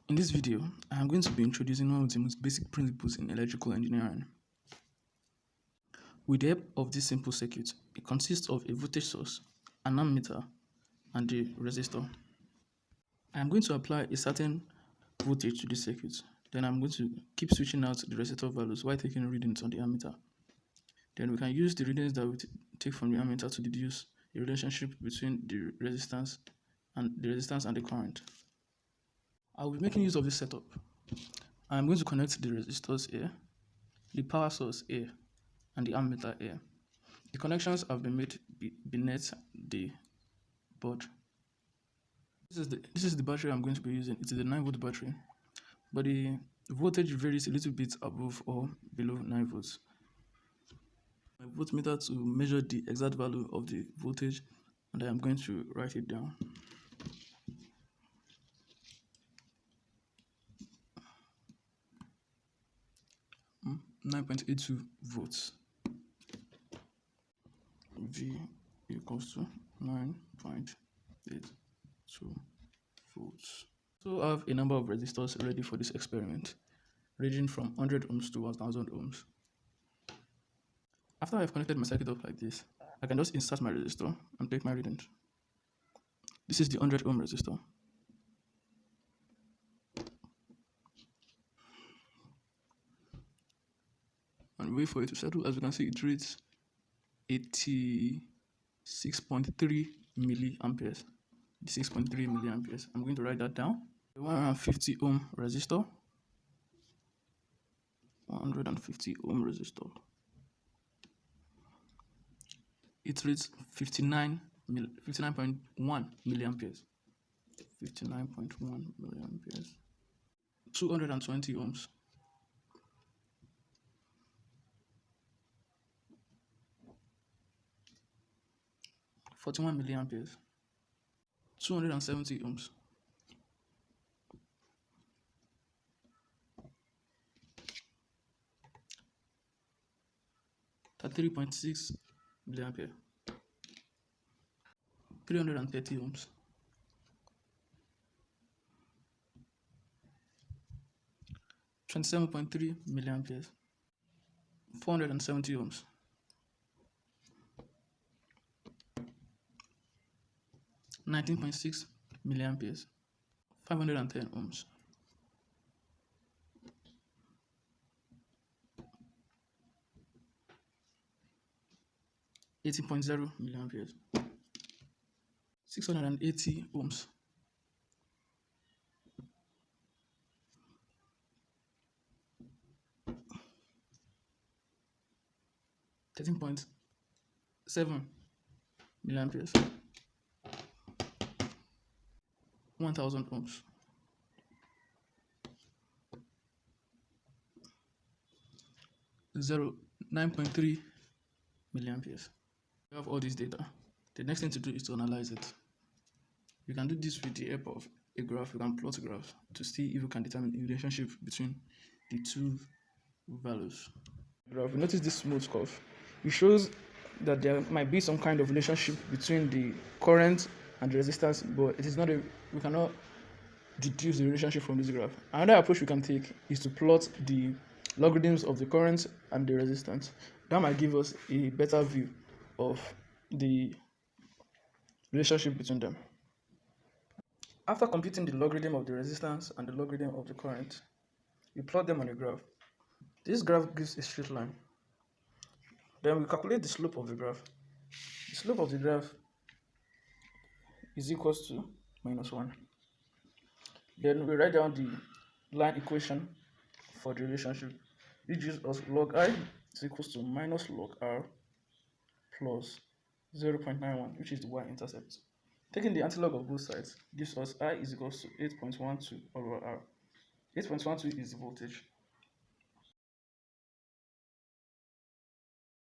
In this video, I am going to be introducing one of the most basic principles in electrical engineering. With the help of this simple circuit, it consists of a voltage source, an ammeter, and a resistor. I am going to apply a certain voltage to this circuit. Then I'm going to keep switching out the resistor values while taking readings on the ammeter. Then we can use the readings that we take from the ammeter to deduce a relationship between the resistance and the current. I will be making use of this setup. I am going to connect the resistors here, the power source here, and the ammeter here. The connections have been made beneath the board. This is the battery I'm going to be using. It is a 9-volt battery, but the voltage varies a little bit above or below 9 volts. My voltmeter to measure the exact value of the voltage, and I am going to write it down. Mm, 9.82 volts. V equals to 9.82 volts. So I have a number of resistors ready for this experiment, ranging from 100 ohms to 1000 ohms. After I've connected my circuit up like this, I can just insert my resistor and take my readings. This is the 100 ohm resistor. And wait for it to settle. As you can see, it reads 86.3 milliamperes. 6.3 milliamperes. I'm going to write that down. The 150 ohm resistor. 150 ohm resistor. It reads 59.1 milliamperes. 59.1 milliamperes. 220 ohms. 41 milliamperes. 270 ohms. 33.6 milliampere. 330 ohms. 27.3 milliamperes. 470 ohms. 19.6 milliamperes. 510 ohms. 18.0 milliamperes. 680 ohms. 13.7 milliamperes. 1000 ohms. 9.3 milliamperes. We have all this data. The next thing to do is to analyze it. You can do this with the help of a graph. You can plot a graph to see if you can determine the relationship between the two values. Graph, you notice this smooth curve. It shows that there might be some kind of relationship between the current and the resistance, but it is not we cannot deduce the relationship from this graph. Another approach we can take is to plot the logarithms of the current and the resistance. That might give us a better view of the relationship between them. After computing the logarithm of the resistance and the logarithm of the current, we plot them on a graph. This graph gives a straight line. Then we calculate the slope of the graph. The slope of the graph is equals to -1. Then we write down the line equation for the relationship. It gives us log I is equals to minus log R plus 0.91, which is the y-intercept. Taking the antilog of both sides gives us I is equals to 8.12 over R. 8.12 is the voltage.